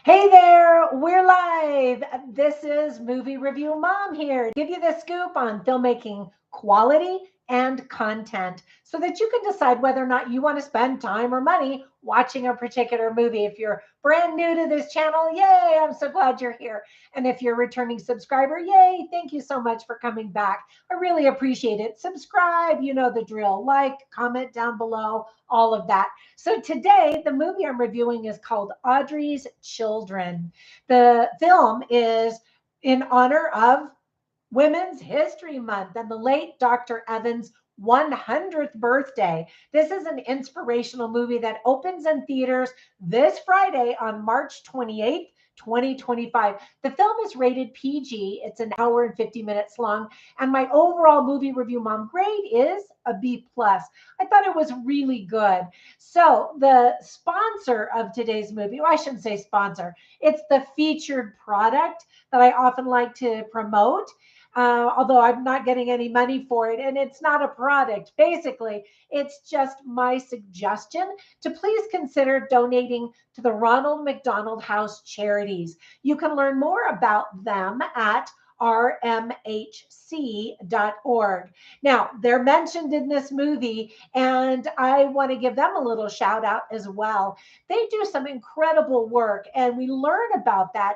Hey there, we're live. This is Movie Review Mom here to give you the scoop on filmmaking quality and content so that you can decide whether or not you want to spend time or money watching a particular movie. If you're brand new to this channel, yay, I'm so glad you're here. And if you're a returning subscriber, yay, thank you so much for coming back. I really appreciate it. Subscribe, you know the drill. Like, comment down below, all of that. So today, the movie I'm reviewing is called Audrey's Children. The film is in honor of Women's History Month and the late Dr. Evans' 100th birthday. This is an inspirational movie that opens in theaters this Friday on March 28th. 2025. The film is rated PG. It's an hour and 50 minutes long. And my overall movie review mom grade is a B plus. I thought it was really good. So the sponsor of today's movie, well, I shouldn't say sponsor, it's the featured product that I often like to promote. Although I'm not getting any money for it, and it's not a product. Basically, it's just my suggestion to please consider donating to the Ronald McDonald House Charities. You can learn more about them at rmhc.org. Now, they're mentioned in this movie, and I want to give them a little shout out as well. They do some incredible work, and we learn about that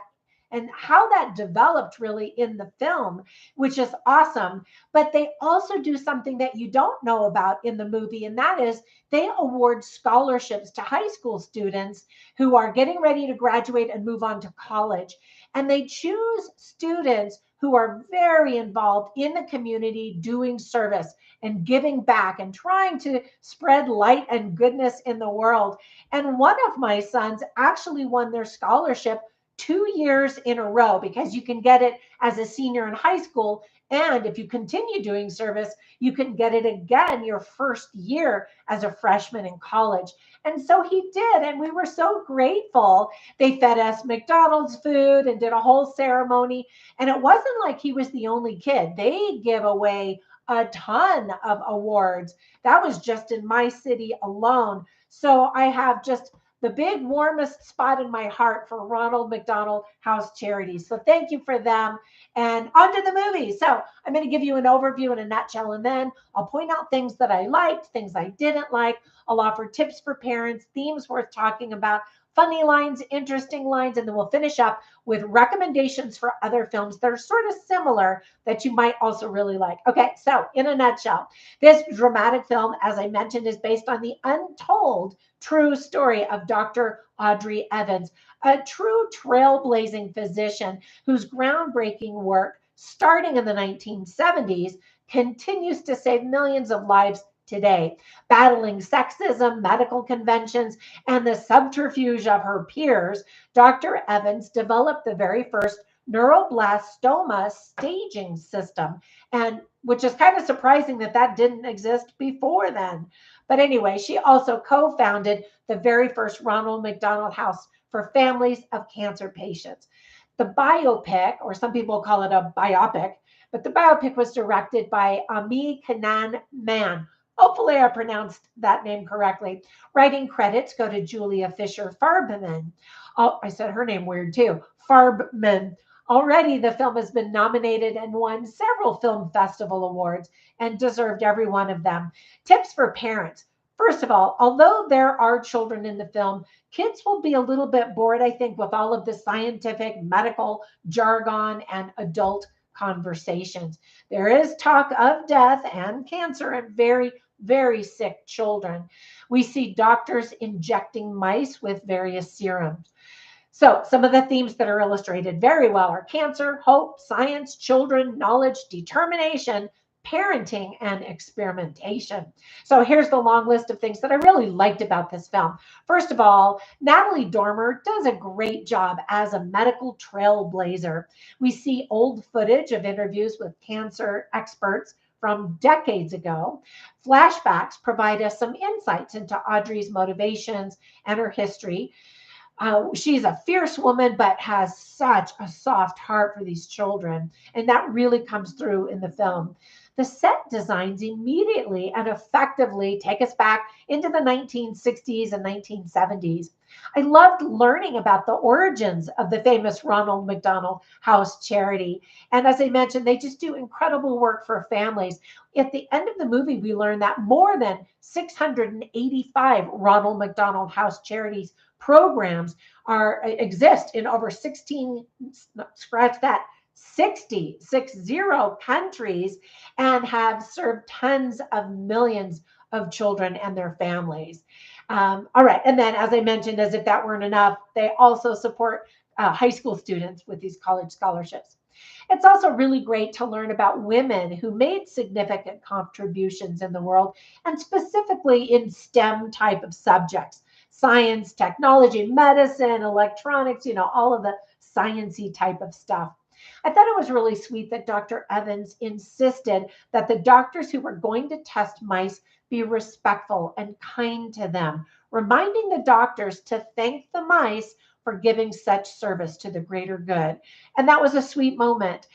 and how that developed really in the film, which is awesome. But they also do something that you don't know about in the movie, and that is they award scholarships to high school students who are getting ready to graduate and move on to college. And they choose students who are very involved in the community, doing service and giving back and trying to spread light and goodness in the world. And one of my sons actually won their scholarship 2 years in a row, because you can get it as a senior in high school. And if you continue doing service, you can get it again your first year as a freshman in college. And so he did. And we were so grateful. They fed us McDonald's food and did a whole ceremony. And it wasn't like he was the only kid. They give away a ton of awards. That was just in my city alone. So I have just the big warmest spot in my heart for Ronald McDonald House Charities. So thank you for them. And on to the movie. So I'm going to give you an overview in a nutshell, and then I'll point out things that I liked, things I didn't like. I'll offer tips for parents, themes worth talking about, funny lines, interesting lines, and then we'll finish up with recommendations for other films that are sort of similar that you might also really like. Okay, so in a nutshell, this dramatic film, as I mentioned, is based on the untold true story of Dr. Audrey Evans, a true trailblazing physician whose groundbreaking work, starting in the 1970s, continues to save millions of lives today. Battling sexism, medical conventions, and the subterfuge of her peers, Dr. Evans developed the very first neuroblastoma staging system, and which is kind of surprising that that didn't exist before then. But anyway, she also co-founded the very first Ronald McDonald House for families of cancer patients. The biopic, or some people call it a biopic, but the biopic was directed by Ami Kanan Man. Hopefully I pronounced that name correctly. Writing credits go to Julia Fisher Farbman. Oh, I said her name weird too. Farbman. Already the film has been nominated and won several film festival awards and deserved every one of them. Tips for parents. First of all, although there are children in the film, kids will be a little bit bored, I think, with all of the scientific, medical jargon and adult conversations. There is talk of death and cancer in very sick children. We see doctors injecting mice with various serums. So some of the themes that are illustrated very well are cancer, hope, science, children, knowledge, determination, parenting, and experimentation. So here's the long list of things that I really liked about this film. First of all, Natalie Dormer does a great job as a medical trailblazer. We see old footage of interviews with cancer experts from decades ago. Flashbacks provide us some insights into Audrey's motivations and her history. She's a fierce woman, but has such a soft heart for these children. And that really comes through in the film. The set designs immediately and effectively take us back into the 1960s and 1970s. I loved learning about the origins of the famous Ronald McDonald House Charity. And as I mentioned, they just do incredible work for families. At the end of the movie, we learn that more than 685 Ronald McDonald House Charities programs exist in over 16, scratch that, 60 countries, and have served tens of millions of children and their families. All right. And then, as I mentioned, as if that weren't enough, they also support high school students with these college scholarships. It's also really great to learn about women who made significant contributions in the world, and specifically in STEM type of subjects: science, technology, medicine, electronics, all of the sciencey type of stuff. I thought it was really sweet that Dr. Evans insisted that the doctors who were going to test mice be respectful and kind to them, reminding the doctors to thank the mice for giving such service to the greater good. And that was a sweet moment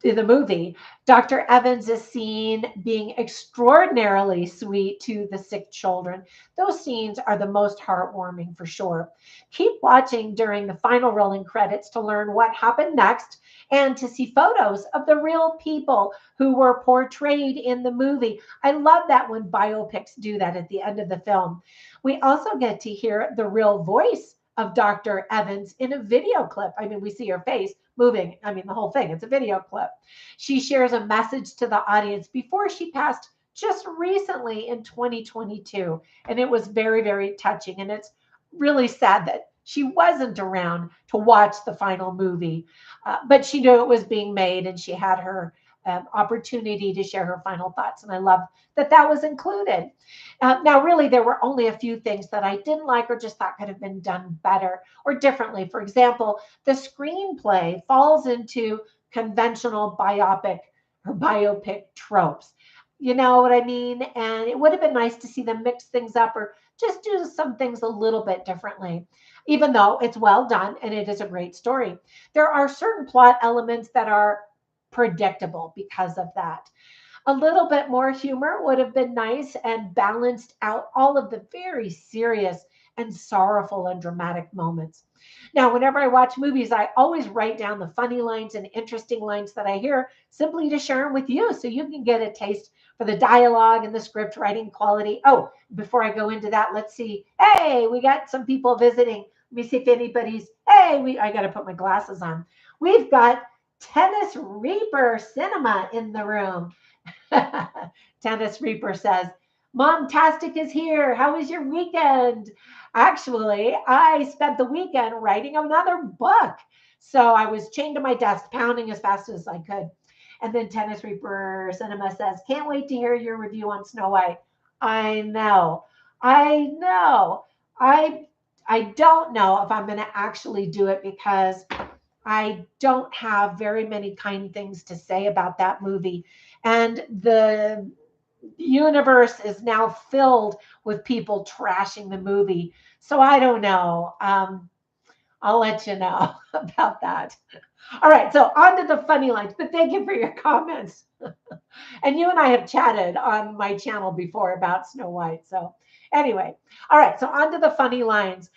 in the movie. Dr. Evans is seen being extraordinarily sweet to the sick children. Those scenes are the most heartwarming for sure. Keep watching during the final rolling credits to learn what happened next and to see photos of the real people who were portrayed in the movie. I love that when biopics do that at the end of the film. We also get to hear the real voice of Dr. Evans in a video clip. I mean, we see her face moving. I mean, the whole thing, it's a video clip. She shares a message to the audience before she passed just recently in 2022. And it was very, very touching. And it's really sad that she wasn't around to watch the final movie, but she knew it was being made and she had her opportunity to share her final thoughts. And I love that that was included. Now, really, there were only a few things that I didn't like or just thought could have been done better or differently. For example, the screenplay falls into conventional biopic or biopic tropes. You know what I mean? And it would have been nice to see them mix things up or just do some things a little bit differently, even though it's well done and it is a great story. There are certain plot elements that are predictable because of that. A little bit more humor would have been nice and balanced out all of the very serious and sorrowful and dramatic moments. Now, whenever I watch movies, I always write down the funny lines and interesting lines that I hear simply to share them with you so you can get a taste for the dialogue and the script writing quality. Oh, before I go into that, let's see. Hey, we got some people visiting. Let me see if anybody's, I got to put my glasses on. We've got Tennis Reaper Cinema in the room. Tennis Reaper says, Mom-tastic is here. How was your weekend? Actually, I spent the weekend writing another book. So I was chained to my desk, pounding as fast as I could. And then Tennis Reaper Cinema says, can't wait to hear your review on Snow White. I know. I don't know if I'm going to actually do it because I don't have very many kind things to say about that movie. And the universe is now filled with people trashing the movie. So I don't know. I'll let you know about that. All right, so on to the funny lines, but thank you for your comments. And you and I have chatted on my channel before about Snow White. So anyway, all right, so on to the funny lines.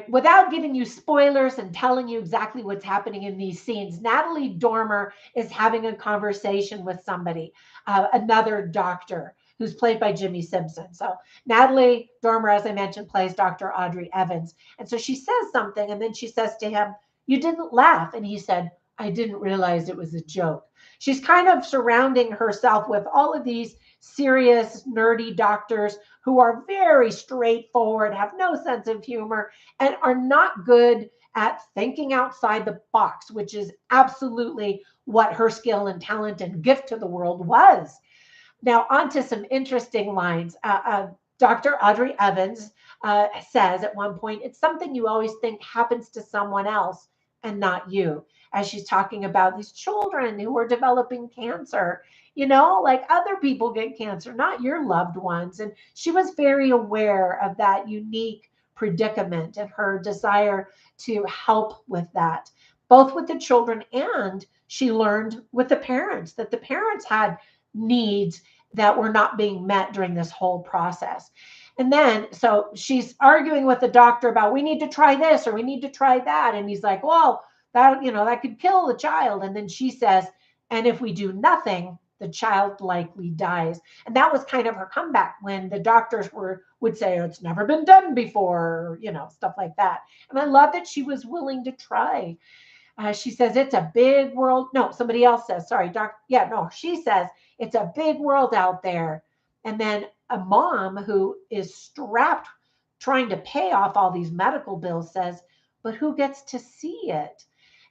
Without giving you spoilers and telling you exactly what's happening in these scenes, Natalie Dormer is having a conversation with somebody, another doctor who's played by Jimmy Simpson. So Natalie Dormer, as I mentioned, plays Dr. Audrey Evans. And so she says something, and then she says to him, you didn't laugh. And he said, I didn't realize it was a joke. She's kind of surrounding herself with all of these serious, nerdy doctors who are very straightforward, have no sense of humor, and are not good at thinking outside the box, which is absolutely what her skill and talent and gift to the world was. Now, on to some interesting lines. Dr. Audrey Evans says at one point, it's something you always think happens to someone else and not you, as she's talking about these children who are developing cancer. You know, like other people get cancer, not your loved ones. And she was very aware of that unique predicament and her desire to help with that. both with the children, and she learned with the parents that the parents had needs that were not being met during this whole process. And then, so she's arguing with the doctor about, we need to try this or we need to try that. And he's like, well, that, that could kill the child. And then she says, and if we do nothing, the child likely dies. And that was kind of her comeback when the doctors would say, oh, it's never been done before, stuff like that. And I love that she was willing to try. She says, it's a big world. No, somebody else says, sorry, she says, it's a big world out there. And then a mom who is strapped trying to pay off all these medical bills says, but who gets to see it?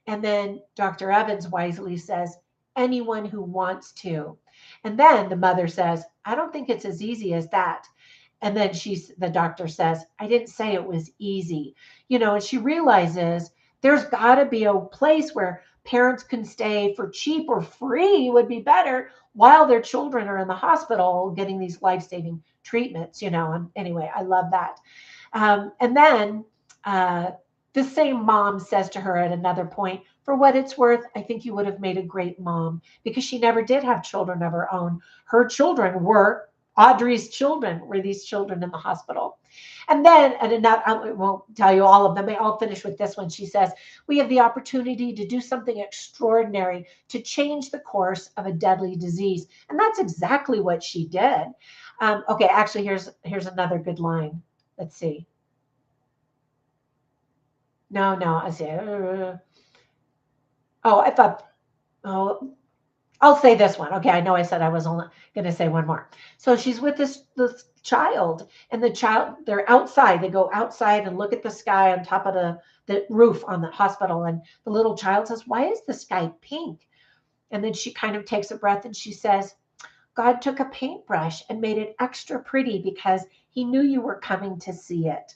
And then Dr. Evans wisely says, anyone who wants to. And then the mother says, I don't think it's as easy as that. And then the doctor says, I didn't say it was easy. And she realizes there's got to be a place where parents can stay for cheap or free would be better while their children are in the hospital getting these life-saving treatments, And anyway, I love that. And then the same mom says to her at another point, for what it's worth, I think you would have made a great mom, because she never did have children of her own. Her children were Audrey's children, were these children in the hospital. And then, I won't tell you all of them. I'll finish with this one. She says, we have the opportunity to do something extraordinary to change the course of a deadly disease. And that's exactly what she did. Okay, actually, here's another good line. Let's see. No, I see. I'll say this one. Okay, I know I said I was only going to say one more. So she's with this child, and they're outside. They go outside and look at the sky on top of the roof on the hospital. And the little child says, why is the sky pink? And then she kind of takes a breath and she says, God took a paintbrush and made it extra pretty because he knew you were coming to see it.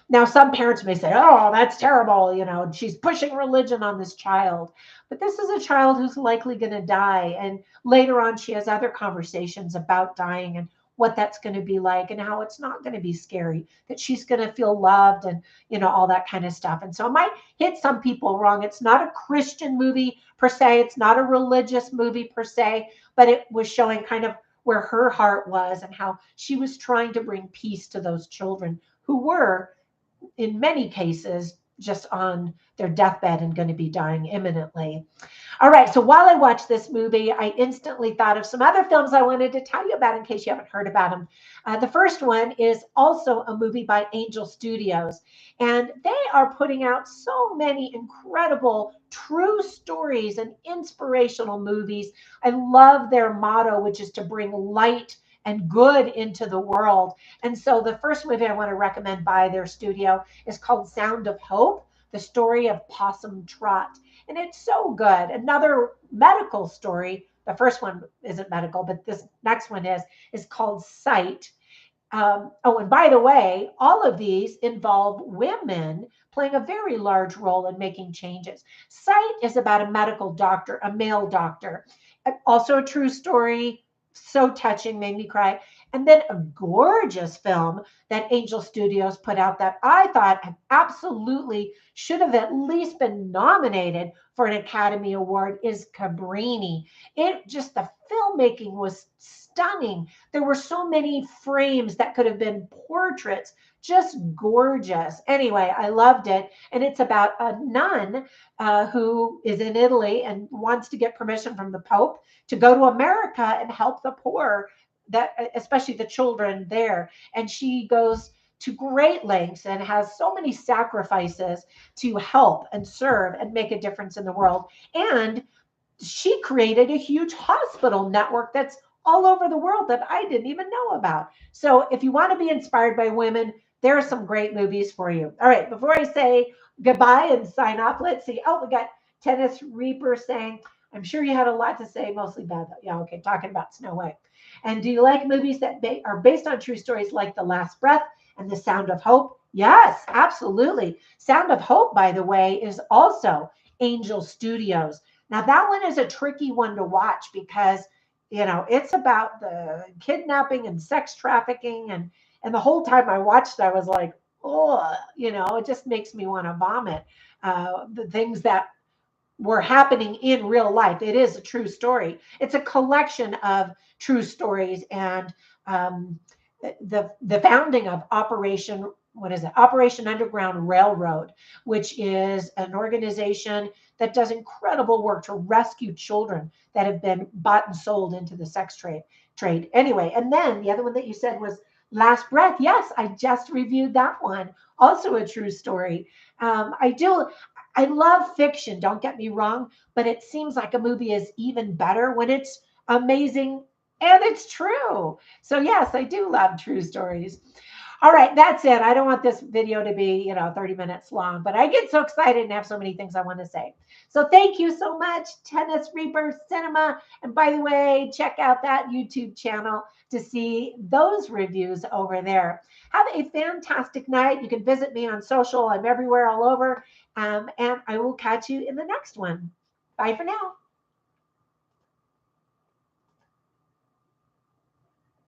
Now, some parents may say, oh, that's terrible. She's pushing religion on this child. But this is a child who's likely going to die. And later on, she has other conversations about dying and what that's going to be like and how it's not going to be scary, that she's going to feel loved and, all that kind of stuff. And so it might hit some people wrong. It's not a Christian movie per se. It's not a religious movie per se, but it was showing kind of where her heart was and how she was trying to bring peace to those children who were, in many cases, just on their deathbed and going to be dying imminently. All right. So while I watched this movie, I instantly thought of some other films I wanted to tell you about in case you haven't heard about them. The first one is also a movie by Angel Studios, and they are putting out so many incredible true stories and inspirational movies. I love their motto, which is to bring light and good into the world. And so the first movie I want to recommend by their studio is called Sound of Hope, the story of Possum Trot. And it's so good. Another medical story. The first one isn't medical, but this next one is called Sight. And by the way, all of these involve women playing a very large role in making changes. Sight is about a medical doctor, a male doctor. Also a true story. So touching, made me cry. And then a gorgeous film that Angel Studios put out that I thought absolutely should have at least been nominated for an Academy Award is Cabrini. The filmmaking was stunning. There were so many frames that could have been portraits, just gorgeous. Anyway, I loved it. And it's about a nun who is in Italy and wants to get permission from the Pope to go to America and help the poor, especially the children there. And she goes to great lengths and has so many sacrifices to help and serve and make a difference in the world. And she created a huge hospital network that's all over the world that I didn't even know about. So if you want to be inspired by women, there are some great movies for you. All right, before I say goodbye and sign off, let's see. Oh, we got Tennis Reaper saying, I'm sure you had a lot to say, mostly bad. Yeah, okay, talking about Snow White. And do you like movies that are based on true stories like The Last Breath and The Sound of Hope? Yes, absolutely. Sound of Hope, by the way, is also Angel Studios. Now, that one is a tricky one to watch because, it's about the kidnapping and sex trafficking. And the whole time I watched, I was like, oh, it just makes me want to vomit. The things that were happening in real life. It is a true story. It's a collection of true stories, and um, the founding of Operation Underground Railroad, which is an organization that does incredible work to rescue children that have been bought and sold into the sex trade. Anyway, and then the other one that you said was Last Breath. Yes, I just reviewed that one. Also a true story. I love fiction, don't get me wrong, but it seems like a movie is even better when it's amazing and it's true. So yes, I do love true stories. All right, that's it. I don't want this video to be, 30 minutes long, but I get so excited and have so many things I want to say. So thank you so much, Tennis Reaper Cinema. And by the way, check out that YouTube channel to see those reviews over there. Have a fantastic night. You can visit me on social. I'm everywhere all over. And I will catch you in the next one. Bye for now.